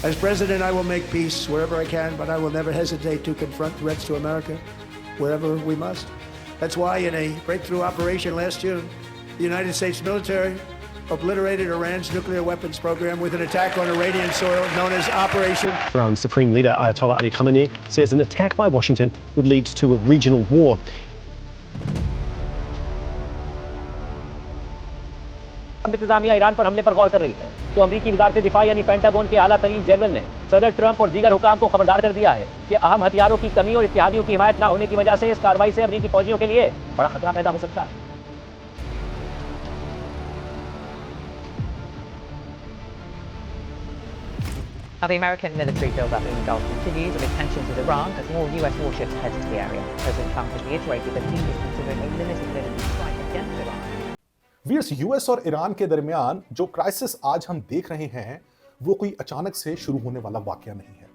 As president, I will make peace wherever I can, but I will never hesitate to confront threats to America wherever we must. That's why in a breakthrough operation last June, the United States military obliterated Iran's nuclear weapons program with an attack on Iranian soil known as Operation. Iran's Supreme Leader Ayatollah Ali Khamenei says an attack by Washington would lead to a regional war. इंतजामिया Iran पर हमले पर गौर कर रही है, तो अमेरिकी वजारत दिफा यानी पेंटागन के आला तरीन जनरल ने सदर ट्रंप और दीगर हुकाम को खबरदार कर दिया है कि अहम हथियारों की कमी और इत्तेहादियों की हिमायत न होने की वजह से इस कार्रवाई से अमेरिकी फौजियों के लिए बड़ा खतरा पैदा हो सकता है। The American military build-up in the Gulf continues amid tensions with Iran as more US warships head into the area. President Trump has reiterated that he is considering a limited military strike against Iran. Viewers, US और Iran के दरमियान जो crisis आज हम देख रहे हैं वो कोई अचानक से शुरू होने वाला वाकया नहीं है।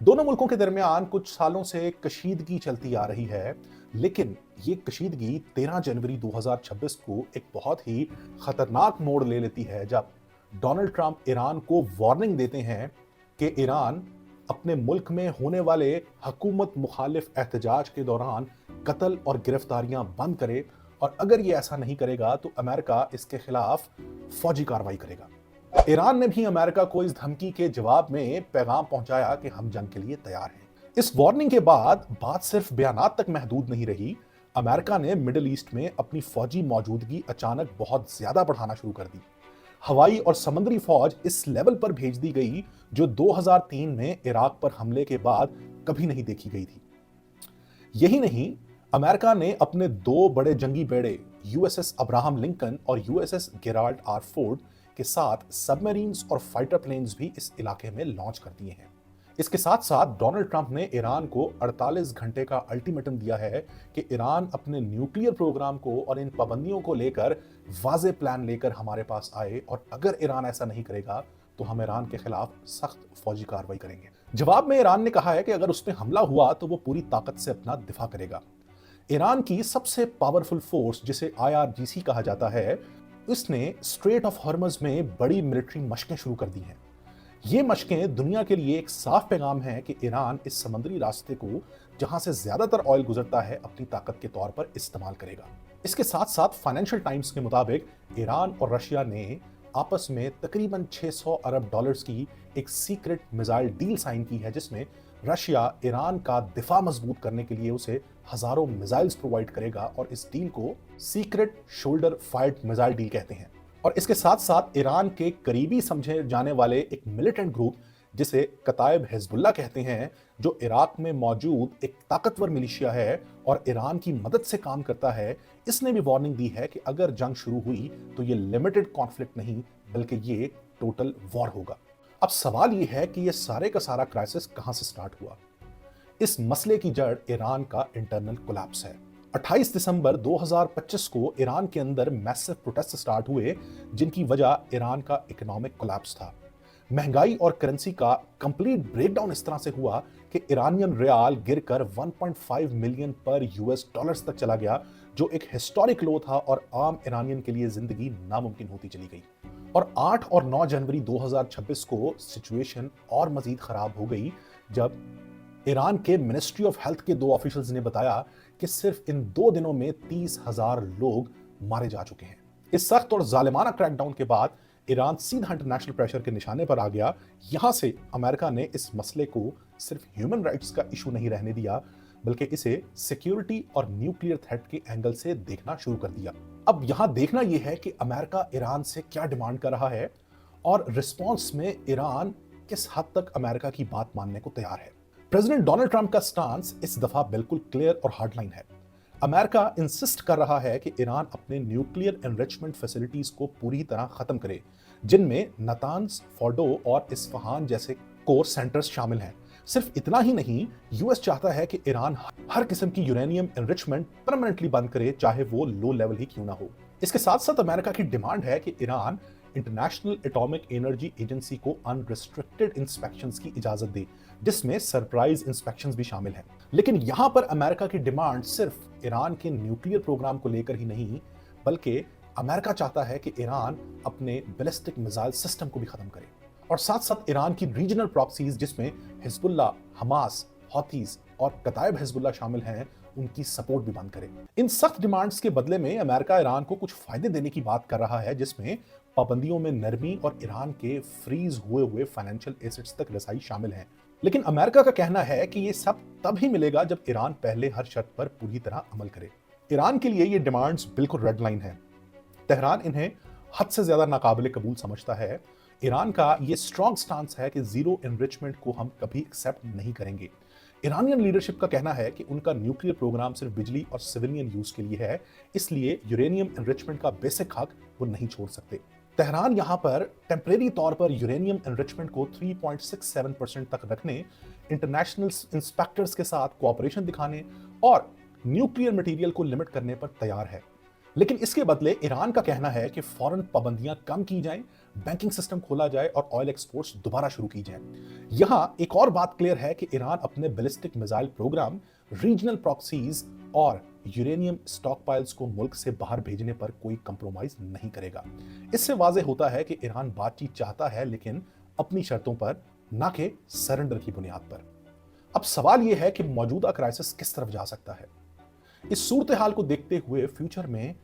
दोनों मुल्कों के दरमियान कुछ सालों से कशीदगी चलती आ रही है, लेकिन ये कशीदगी 13 जनवरी 2026 को एक बहुत ही खतरनाक मोड़ ले लेती है जब डोनाल्ड ट्रंप ईरान को वार्निंग देते हैं कि ईरान अपने मुल्क में होने वाले हुकूमत मुखालिफ एहतजाज के दौरान कत्ल और गिरफ्तारियां बंद करे, और अगर ये ऐसा नहीं करेगा तो अमेरिका इसके खिलाफ फौजी कार्रवाई करेगा। ईरान ने भी अमेरिका को इस धमकी के जवाब में पैगाम पहुंचाया कि हम जंग के लिए तैयार हैं। इस वार्निंग के बाद बात सिर्फ बयानात तक महदूद नहीं रही। अमेरिका ने मिडिल ईस्ट में अपनी फौजी मौजूदगी अचानक बहुत ज्यादा बढ़ाना शुरू कर दी। हवाई और समुद्री फौज इस लेवल पर भेज दी गई जो 2003 में इराक पर हमले के बाद कभी नहीं देखी गई थी। यही नहीं, अमेरिका ने अपने दो बड़े जंगी बेड़े यूएसएस अब्राहम लिंकन और यूएसएस गेराल्ड आर फोर्ड के साथ सबमरीन्स और फाइटर प्लेन्स भी इस इलाके में लॉन्च कर दिए हैं। इसके साथ साथ डोनाल्ड ट्रंप ने ईरान को 48 घंटे का अल्टीमेटम दिया है कि ईरान अपने न्यूक्लियर प्रोग्राम को और इन पाबंदियों को लेकर वाज़े प्लान लेकर हमारे पास आए, और अगर ईरान ऐसा नहीं करेगा तो हम ईरान के खिलाफ सख्त फौजी कार्रवाई करेंगे। जवाब में ईरान ने कहा है कि अगर उस पर हमला हुआ तो वो पूरी ताकत से अपना दिफा करेगा। ईरान की सबसे पावरफुल फोर्स जिसे IRGC कहा जाता है, इसने स्ट्रेट ऑफ हॉर्मज में बड़ी मिलिट्री मशकें शुरू कर दी हैं। ये मशकें दुनिया के लिए एक साफ पैगाम है कि ईरान इस समुद्री रास्ते को, जहां से ज्यादातर ऑयल गुजरता है, अपनी ताकत के तौर पर इस्तेमाल करेगा। इसके साथ साथ फाइनेंशियल टाइम्स के मुताबिक ईरान और रशिया ने आपस में तकरीबन 600 अरब डॉलर्स की एक सीक्रेट मिसाइल डील साइन की है, जिसमें रशिया ईरान का दिफा मजबूत करने के लिए उसे हजारों मिसाइल्स प्रोवाइड करेगा, और इस डील को secret shoulder fired missile deal कहते हैं। और इसके साथ साथ ईरान के करीबी समझे जाने वाले एक मिलिटेंट ग्रुप जिसे कताइब हिजबुल्लाह कहते हैं, जो इराक में मौजूद एक ताकतवर मिलिशिया है और ईरान की मदद से काम करता है, इसने भी वार्निंग दी है कि अगर जंग शुरू हुई तो ये लिमिटेड कॉन्फ्लिक्ट नहीं बल्कि ये टोटल वॉर होगा। अब सवाल ये है कि ये सारे का सारा क्राइसिस कहां से स्टार्ट हुआ। इस मसले की जड़ ईरान का इंटरनल कोलैप्स है। 28 दिसंबर 2025 को ईरान के अंदर मैसिव प्रोटेस्ट स्टार्ट हुए, जिनकी वजह ईरान का इकोनॉमिक कोलैप्स था। महंगाई और करेंसी का कंप्लीट ब्रेकडाउन इस तरह से हुआ कि ईरानियन रियाल गिरकर 1.5 मिलियन पर यूएस डॉलर्स तक चला गया, जो एक हिस्टोरिक लो था और आम ईरानियन के लिए जिंदगी नामुमकिन होती चली गई। और 8 और 9 जनवरी 2026 को सिचुएशन और मजीद खराब हो गई जब ईरान के मिनिस्ट्री ऑफ हेल्थ के 2 ऑफिशियल्स ने बताया कि सिर्फ इन 2 दिनों में 30,000 लोग मारे जा चुके हैं। इस सख्त और जालिमाना क्रैकडाउन के बाद ईरान सीधा इंटरनेशनल प्रेशर के निशाने पर आ गया। यहां से अमेरिका ने इस मसले को सिर्फ ह्यूमन राइट्स का इशू नहीं रहने दिया, बल्कि इसे सिक्योरिटी और न्यूक्लियर थ्रेट के एंगल से देखना शुरू कर दिया। अब यहां देखना यह है कि अमेरिका ईरान से क्या डिमांड कर रहा है और रिस्पॉन्स में ईरान किस हद तक अमेरिका की बात मानने को तैयार है। प्रेसिडेंट डोनाल्ड ट्रंप का स्टांस इस दफा बिल्कुल क्लियर और हार्डलाइन है। अमेरिका इंसिस्ट कर रहा है कि ईरान अपने न्यूक्लियर एनरिचमेंट फैसिलिटीज को पूरी तरह खत्म करे, जिनमें नतान्स, फोर्डो और इस्फहान जैसे कोर सेंटर्स शामिल हैं। सिर्फ इतना ही नहीं, यूएस चाहता है कि ईरान हर किस्म की यूरेनियम एनरिचमेंट परमानेंटली बंद करे, चाहे वो लो लेवल ही क्यों ना हो। इसके साथ साथ अमेरिका की डिमांड है कि Iran international atomic energy agency को अनरिस्ट्रिक्टेड इंस्पेक्शंस की इजाजत दे, जिसमें सरप्राइज इंस्पेक्शंस भी शामिल हैं। लेकिन यहां पर अमेरिका की डिमांड सिर्फ ईरान के न्यूक्लियर प्रोग्राम को लेकर ही नहीं, बल्कि अमेरिका चाहता है कि ईरान अपने बैलिस्टिक मिसाइल सिस्टम को भी खत्म करे। और साथ साथ ईरान की रीजनल प्रॉक्सीज जिसमें हिजबुल्ला, हमास, हौथीज और कताइब हिजबुल्ला शामिल हैं, उनकी सपोर्ट भी बंद करे। इन सख्त डिमांड्स के बदले में अमेरिका ईरान को कुछ फायदे देने की बात कर रहा है, जिसमें पाबंदियों में नरमी और ईरान के फ्रीज हुए फाइनेंशियल एसेट्स तक रसाई शामिल हैं। लेकिन अमेरिका का कहना है कि ये सब तब ही मिलेगा जब ईरान पहले हर शर्त पर पूरी तरह अमल करे। ईरान के लिए ये डिमांड्स बिल्कुल रेड लाइन है। तेहरान इन्हें हद से ज्यादा नाकाबिले कबूल समझता है। ईरान का ये स्ट्रॉन्ग स्टांस है कि जीरो एनरिचमेंट को हम कभी एक्सेप्ट नहीं करेंगे। ईरानियन लीडरशिप का कहना है कि उनका न्यूक्लियर प्रोग्राम सिर्फ बिजली और सिविलियन यूज के लिए है, इसलिए यूरेनियम एनरिचमेंट का बेसिक हक वो नहीं छोड़ सकते। तेहरान यहां पर टेम्परेरी तौर पर यूरेनियम एनरिचमेंट को 3.67% तक रखने, इंटरनेशनल इंस्पेक्टर्स के साथ कोऑपरेशन दिखाने और न्यूक्लियर मटेरियल को लिमिट करने पर तैयार है। लेकिन इसके बदले ईरान का कहना है कि फौरन पाबंदियां कम की जाएं, बैंकिंग सिस्टम खोला जाए और ऑयल एक्सपोर्ट्स दोबारा शुरू की जाएं। यहां एक और बात क्लियर है कि ईरान अपने ballistic missile programme, regional proxies और यूरेनियम स्टॉकपाइल्स को मुल्क से बाहर भेजने पर कोई कंप्रोमाइज नहीं करेगा। इससे वाज़ेह होता है कि ईरान बातचीत चाहता है, लेकिन अपनी शर्तों पर, ना कि सरेंडर की बुनियाद पर। अब सवाल यह है कि मौजूदा क्राइसिस किस तरफ जा सकता है। इस सूरत हाल को देखते हुए फ्यूचर में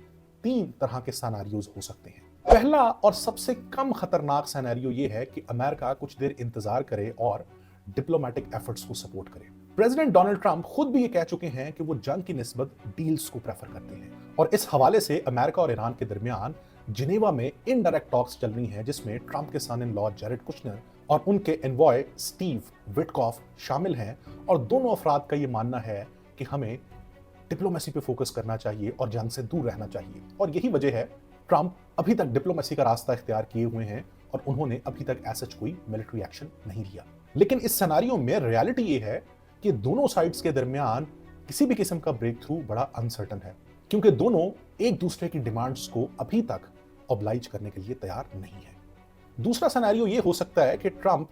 3 तरह के सिनेरियोज हो सकते हैं। पहला और सबसे कम खतरनाक सिनेरियो यह है कि अमेरिका कुछ देर इंतजार करे और डिप्लोमेटिक एफर्ट्स को सपोर्ट करे। प्रेसिडेंट डोनाल्ड ट्रंप खुद भी ये कह चुके हैं कि वो जंग की निस्बत डील्स को प्रेफर करते हैं, और इस हवाले से अमेरिका और ईरान के दरमियान जिनेवा में इनडायरेक्ट टॉक्स चल रही हैं, जिसमें ट्रंप के सन इन लॉ जेरेड कुशनर और उनके एनवॉय स्टीव विटकॉफ शामिल हैं। और दोनों अफराद का ये मानना है कि हमें डिप्लोमेसी पे फोकस करना चाहिए और जंग से दूर रहना चाहिए। और यही वजह है ट्रंप अभी तक डिप्लोमेसी का रास्ता इख्तियार किए हुए हैं और उन्होंने अभी तक ऐसा कोई मिलिट्री एक्शन नहीं लिया। लेकिन इस सिनेरियो में रियलिटी ये है कि दोनों साइड्स के दरमियान किसी भी किस्म का ब्रेक थ्रू बड़ा अनसर्टन है, क्योंकि दोनों एक दूसरे की डिमांड्स को अभी तक ऑब्लाइज करने के लिए तैयार नहीं है। दूसरा सिनेरियो ये हो सकता है कि ट्रंप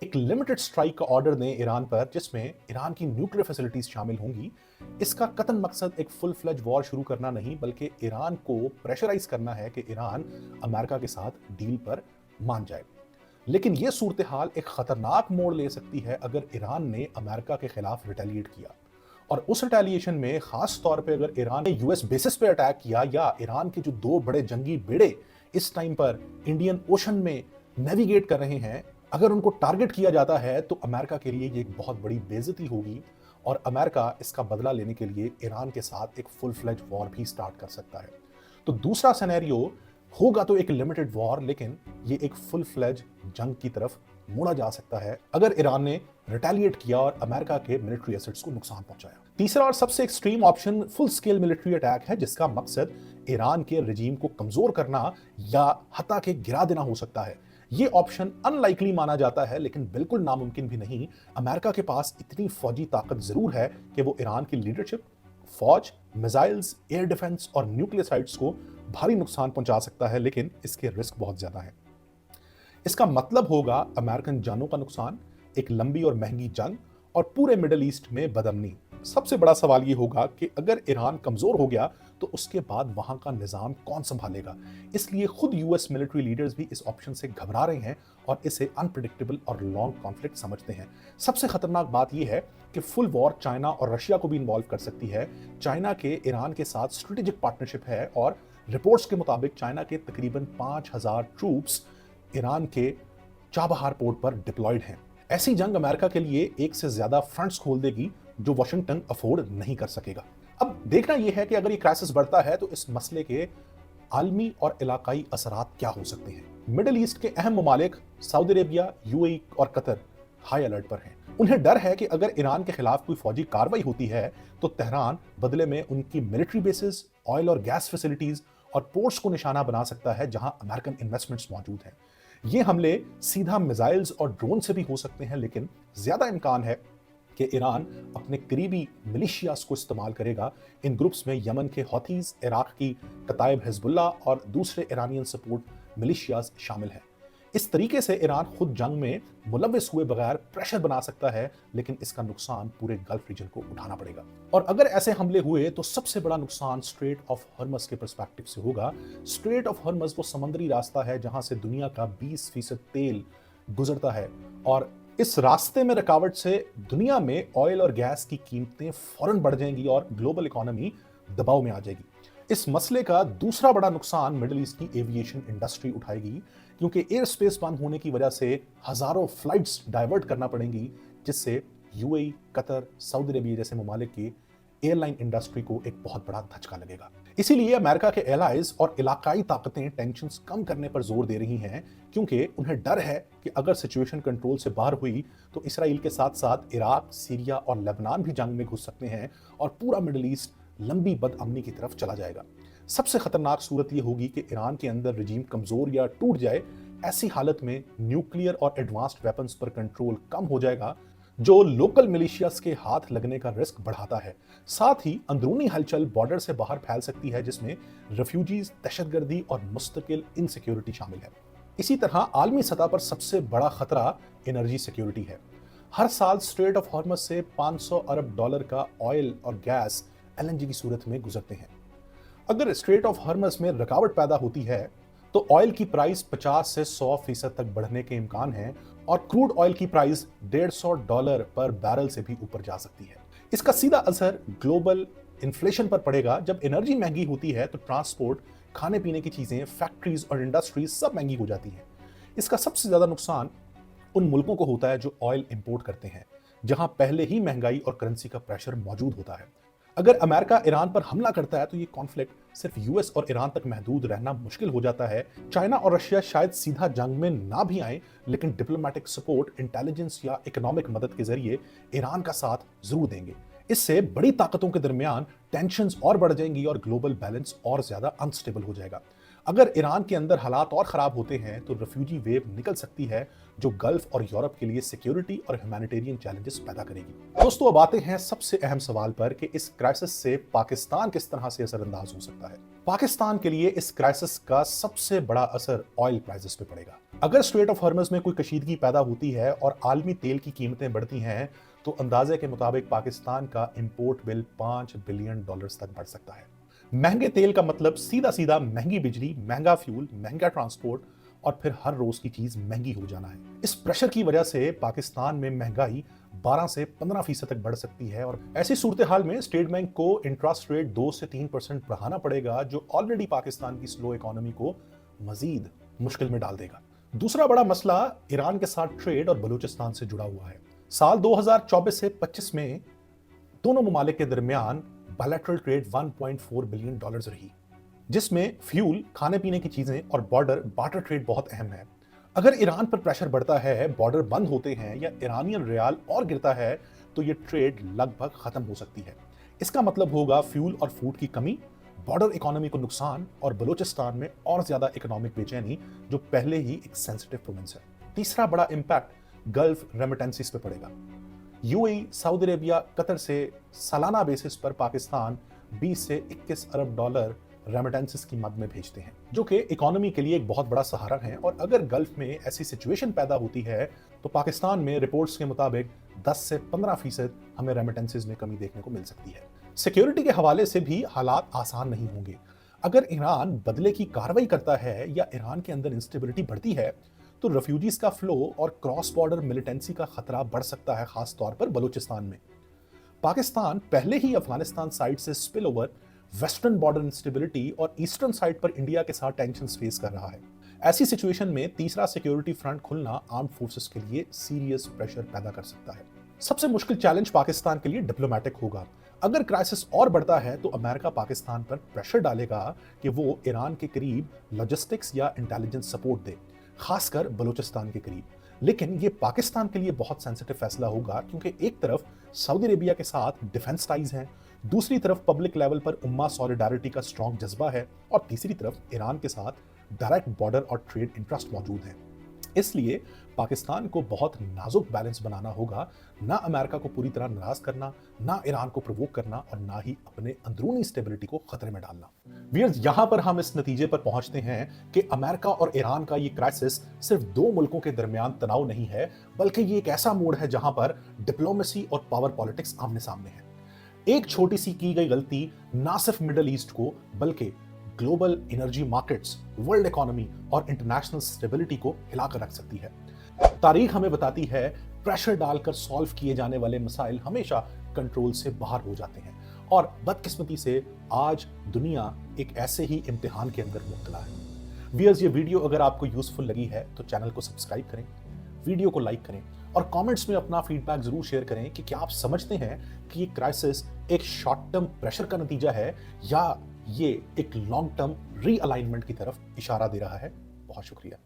एक लिमिटेड स्ट्राइक का ऑर्डर दें ईरान पर, जिसमें ईरान की न्यूक्लियर फैसिलिटीज शामिल होंगी। इसका कतन मकसद एक फुल फ्लेज वॉर शुरू करना नहीं, बल्कि ईरान को प्रेशराइज करना है कि ईरान अमेरिका के साथ डील पर मान जाए। लेकिन यह सूरत हाल एक खतरनाक मोड़ ले सकती है अगर ईरान ने अमेरिका के खिलाफ रिटेलिएट किया, और उस रिटेलिएशन में खास तौर पे अगर ईरान ने यूएस बेसिस पे अटैक किया, या ईरान के जो 2 बड़े जंगी बेड़े इस टाइम पर इंडियन ओशन में नेविगेट कर रहे हैं, अगर उनको टारगेट किया जाता है, तो अमेरिका के लिए ये एक बहुत बड़ी बेइज्जती होगी और अमेरिका इसका बदला लेने के लिए ईरान के साथ एक फुल फ्लेज वॉर भी स्टार्ट कर सकता है। तो दूसरा सिनेरियो होगा तो एक लिमिटेड वॉर, लेकिन ये एक फुल फ्लेज जंग की तरफ मोड़ा जा सकता है अगर ईरान ने रिटेलिएट किया और अमेरिका के मिलिट्री एसेट्स को नुकसान पहुंचाया। तीसरा और सबसे extreme option full scale military attack है, जिसका मकसद ईरान के रजीम को कमजोर करना या हता के गिरा देना हो सकता है। ये ऑप्शन अनलाइकली माना जाता है, लेकिन बिल्कुल नामुमकिन भी नहीं। अमेरिका के पास इतनी फौजी ताकत जरूर है कि वो ईरान की लीडरशिप, फौज, मिसाइल्स, एयर डिफेंस और न्यूक्लियर साइट्स को भारी नुकसान पहुंचा सकता है, लेकिन इसके रिस्क बहुत ज्यादा है। इसका मतलब होगा अमेरिकन जानों का नुकसान, एक लंबी और महंगी जंग और पूरे मिडिल ईस्ट में बदअमनी। सबसे बड़ा सवाल ये होगा कि अगर ईरान कमजोर हो गया तो उसके बाद वहां का निजाम कौन संभालेगा। इसलिए खुद यूएस मिलिट्री लीडर्स भी इस ऑप्शन से घबरा रहे हैं और इसे अनप्रेडिक्टेबल और लॉन्ग कॉन्फ्लिक्ट समझते हैं। सबसे खतरनाक बात यह है कि फुल वॉर चाइना और रशिया को भी इन्वॉल्व कर सकती है। चाइना के ईरान के साथ स्ट्रेटेजिक पार्टनरशिप है और रिपोर्ट्स के मुताबिक चाइना के तकरीबन 5000 ट्रूप्स ईरान के चाबहार पोर्ट पर डिप्लॉयड हैं। ऐसी जंग अमेरिका के लिए एक से ज्यादा फ्रंट्स खोल देगी जो वाशिंगटन अफोर्ड नहीं कर सकेगा। अब देखना यह है कि अगर ये क्राइसिस बढ़ता है तो इस मसले के आलमी और इलाकाई असरात क्या हो सकते हैं। मिडिल ईस्ट के अहम ममालिक सऊदी अरेबिया, यूएई और कतर हाई अलर्ट पर हैं। उन्हें डर है कि अगर ईरान के खिलाफ कोई फौजी कार्रवाई होती है तो तेहरान बदले में उनकी मिलिट्री बेसिस, ऑयल और गैस फैसिलिटीज और पोर्ट्स को निशाना बना सकता है जहां अमेरिकन इन्वेस्टमेंट्स मौजूद हैं। ये हमले सीधा मिसाइल्स और ड्रोन से भी हो सकते हैं, लेकिन ज्यादा इम्कान है कि ईरान अपने करीबी मिलिशियास को इस्तेमाल करेगा। इन ग्रुप्स में यमन के हौथीज, इराक की कताइब हिजबुल्ला और दूसरे ईरानियन सपोर्ट मिलिशियास शामिल हैं। इस तरीके से ईरान खुद जंग में मुलविस हुए बगैर प्रेशर बना सकता है, लेकिन इसका नुकसान पूरे गल्फ रीजन को उठाना पड़ेगा। और अगर ऐसे हमले हुए तो सबसे बड़ा नुकसान स्ट्रेट ऑफ हॉर्मज के पर्सपेक्टिव से होगा। स्ट्रेट ऑफ हॉर्मज वो समंदरी रास्ता है जहां से दुनिया का 20% तेल गुजरता है और इस रास्ते में रुकावट से दुनिया में ऑयल और गैस की कीमतें फौरन बढ़ जाएंगी और ग्लोबल इकोनॉमी दबाव में आ जाएगी। इस मसले का दूसरा बड़ा नुकसान मिडिल ईस्ट की एविएशन इंडस्ट्री उठाएगी, क्योंकि एयर स्पेस बंद होने की वजह से हजारों फ्लाइट्स डाइवर्ट करना पड़ेंगी, जिससे यूएई, कतर, सऊदी अरेबिया जैसे ममालिक की एयरलाइन इंडस्ट्री को एक बहुत बड़ा धचका लगेगा। इसीलिए अमेरिका के एलाइज और इलाकाई ताकतें टेंशन्स कम करने पर जोर दे रही हैं, क्योंकि उन्हें डर है कि अगर सिचुएशन कंट्रोल से बाहर हुई तो इसराइल के साथ साथ इराक, सीरिया और लेबनान भी जंग में घुस सकते हैं और पूरा मिडिल ईस्ट लंबी बदअमनी की तरफ चला जाएगा। सबसे खतरनाक सूरत यह होगी कि ईरान के अंदर रजीम कमजोर या टूट जाए। ऐसी हालत में न्यूक्लियर और एडवांस्ड वेपन्स पर कंट्रोल कम हो जाएगा, जो लोकल मिलिशियास के हाथ लगने का रिस्क बढ़ाता है। साथ ही अंदरूनी हलचल बॉर्डर से बाहर फैल सकती है, जिसमें रेफ्यूजीज, दहशतगर्दी और मुस्तकिल इनसिक्योरिटी शामिल है। इसी तरह आलमी सतह पर सबसे बड़ा खतरा एनर्जी सिक्योरिटी है। हर साल स्ट्रेट ऑफ हॉर्मज से $500 अरब का ऑयल और गैस एलएनजी की सूरत में गुजरते हैं। अगर स्ट्रेट ऑफ हॉर्मज में रुकावट पैदा होती है तो ऑयल की प्राइस 50 से 100% तक बढ़ने के इम्कान हैं और क्रूड ऑयल की प्राइस $150 पर बैरल से भी ऊपर जा सकती है। इसका सीधा असर ग्लोबल इन्फ्लेशन पर पड़ेगा। जब एनर्जी महंगी होती है तो ट्रांसपोर्ट, खाने पीने की चीजें, फैक्ट्रीज और इंडस्ट्रीज सब महंगी हो जाती हैं। इसका सबसे ज्यादा नुकसान उन मुल्कों को होता है जो ऑयल इंपोर्ट करते हैं, जहां पहले ही महंगाई और करेंसी का प्रेशर मौजूद होता है। अगर अमेरिका ईरान पर हमला करता है तो ये कॉन्फ्लिक्ट सिर्फ यूएस और ईरान तक महदूद रहना मुश्किल हो जाता है। चाइना और रशिया शायद सीधा जंग में ना भी आए, लेकिन डिप्लोमेटिक सपोर्ट, इंटेलिजेंस या इकोनॉमिक मदद के जरिए ईरान का साथ जरूर देंगे। इससे बड़ी ताकतों के दरमियान टेंशन्स और बढ़ जाएंगी और ग्लोबल बैलेंस और ज्यादा अनस्टेबल हो जाएगा। अगर ईरान के अंदर हालात और खराब होते हैं तो रेफ्यूजी वेव निकल सकती है, जो गल्फ और यूरोप के लिए सिक्योरिटी और ह्यूमैनिटेरियन चैलेंजेस पैदा करेगी। दोस्तों, अब आते हैं सबसे अहम सवाल पर कि इस क्राइसिस से पाकिस्तान किस तरह से असरअंदाज हो सकता है। पाकिस्तान के लिए इस क्राइसिस का सबसे बड़ा असर ऑयल प्राइसेस पे पड़ेगा। अगर स्ट्रेट ऑफ हॉर्मज में कोई कशीदगी पैदा होती है और आलमी तेल की कीमतें बढ़ती हैं तो अंदाजे के मुताबिक पाकिस्तान का इंपोर्ट बिल $5 बिलियन तक बढ़ सकता है। महंगे तेल का मतलब सीधा सीधा महंगी बिजली, महंगा फ्यूल, महंगा ट्रांसपोर्ट और फिर हर रोज की चीज महंगी हो जाना है। इस प्रेशर की वजह से पाकिस्तान में महंगाई 12 से 15% तक बढ़ सकती है और ऐसी सूरत हाल में स्टेट बैंक को इंटरेस्ट रेट 2 से 3% बढ़ाना पड़ेगा, जो ऑलरेडी पाकिस्तान की स्लो इकोनॉमी को मजीद मुश्किल में डाल देगा। दूसरा बड़ा मसला ईरान के साथ ट्रेड और बलूचिस्तान से जुड़ा हुआ है। साल 2024 से 25 में दोनों ममालिक के दरमियान बायलैटरल ट्रेड $1.4 बिलियन रही, जिसमें फ्यूल, खाने पीने की चीजें और बॉर्डर बार्टर ट्रेड बहुत अहम है। अगर ईरान पर प्रेशर बढ़ता है, बॉर्डर बंद होते हैं या ईरानियन रियाल और गिरता है तो ये ट्रेड लगभग खत्म हो सकती है। इसका मतलब होगा फ्यूल और फूड की कमी, बॉर्डर इकोनॉमी को नुकसान और बलूचिस्तान में और ज्यादा इकोनॉमिक बेचैनी, जो पहले ही एक सेंसिटिव प्रोविंस है। तीसरा बड़ा इंपैक्ट गल्फ रेमिटेंसीज पे पड़ेगा। यूएई, सऊदी अरेबिया, कतर से सालाना बेसिस पर पाकिस्तान 20 से 21 अरब डॉलर रेमिटेंसेस की मद में भेजते हैं, जो कि इकोनॉमी के लिए एक बहुत बड़ा सहारा है। और अगर गल्फ में ऐसी सिचुएशन पैदा होती है तो पाकिस्तान में रिपोर्ट्स के मुताबिक 10 से 15% हमें रेमिटेंसेस में कमी देखने को मिल सकती है। सिक्योरिटी के हवाले से भी हालात आसान नहीं होंगे। अगर ईरान बदले की कार्रवाई करता है या ईरान के अंदर इंस्टेबिलिटी बढ़ती है तो रेफ्यूजीज का फ्लो और क्रॉस बॉर्डर मिलिटेंसी का खतरा बढ़ सकता है, खास तौर पर बलूचिस्तान में। पाकिस्तान पहले ही अफगानिस्तान साइड से spill over, western border instability और ईस्टर्न साइड पर इंडिया के साथ टेंशंस फेस कर रहा है। ऐसी सिचुएशन में तीसरा सिक्योरिटी फ्रंट खुलना आर्म फोर्सेस के लिए सीरियस प्रेशर पैदा कर सकता है। सबसे मुश्किल चैलेंज पाकिस्तान के लिए डिप्लोमेटिक होगा। अगर क्राइसिस और बढ़ता है तो अमेरिका पाकिस्तान पर प्रेशर डालेगा कि वो ईरान के करीब लॉजिस्टिक्स या इंटेलिजेंस सपोर्ट दे, खासकर बलूचिस्तान के करीब। लेकिन ये पाकिस्तान के लिए बहुत सेंसिटिव फैसला होगा, क्योंकि एक तरफ सऊदी अरेबिया के साथ डिफेंस टाइज हैं, दूसरी तरफ पब्लिक लेवल पर उम्मा सॉलिडारिटी का स्ट्रॉन्ग जज्बा है और तीसरी तरफ ईरान के साथ डायरेक्ट बॉर्डर और ट्रेड इंटरेस्ट मौजूद है। इसलिए पाकिस्तान को बहुत नाजुक बैलेंस बनाना होगा, ना अमेरिका को पूरी तरह नाराज करना, ना ईरान को प्रोवोक करना और ना ही अपने अंदरूनी स्टेबिलिटी को खतरे में डालना। व्यूअर्स, यहां पर हम इस नतीजे पर पहुंचते हैं कि अमेरिका और ईरान का ये क्राइसिस सिर्फ दो मुल्कों के दरमियान तनाव नहीं है, बल्कि ये एक ऐसा मोड़ है जहां पर डिप्लोमेसी और पावर पॉलिटिक्स आमने सामने है। एक छोटी सी की गई गलती ना सिर्फ मिडिल ईस्ट को बल्कि global energy markets, world economy और इंटरनेशनल स्टेबिलिटी को हिलाकर रख सकती है। तारीख हमें बताती है प्रेशर डालकर सॉल्व किए जाने वाले मसाइल हमेशा कंट्रोल से बाहर हो जाते हैं, और बदकिस्मती से आज दुनिया एक ऐसे ही इम्तिहान के अंदर मुब्तला है। व्यूअर्स, ये वीडियो अगर आपको यूजफुल लगी है तो चैनल को सब्सक्राइब करें, वीडियो को लाइक करें और कमेंट्स में अपना फीडबैक जरूर शेयर करें कि क्या आप समझते हैं कि ये क्राइसिस एक शॉर्ट टर्म प्रेशर का नतीजा है या ये एक लॉन्ग टर्म रीअलाइनमेंट की तरफ इशारा दे रहा है। बहुत शुक्रिया।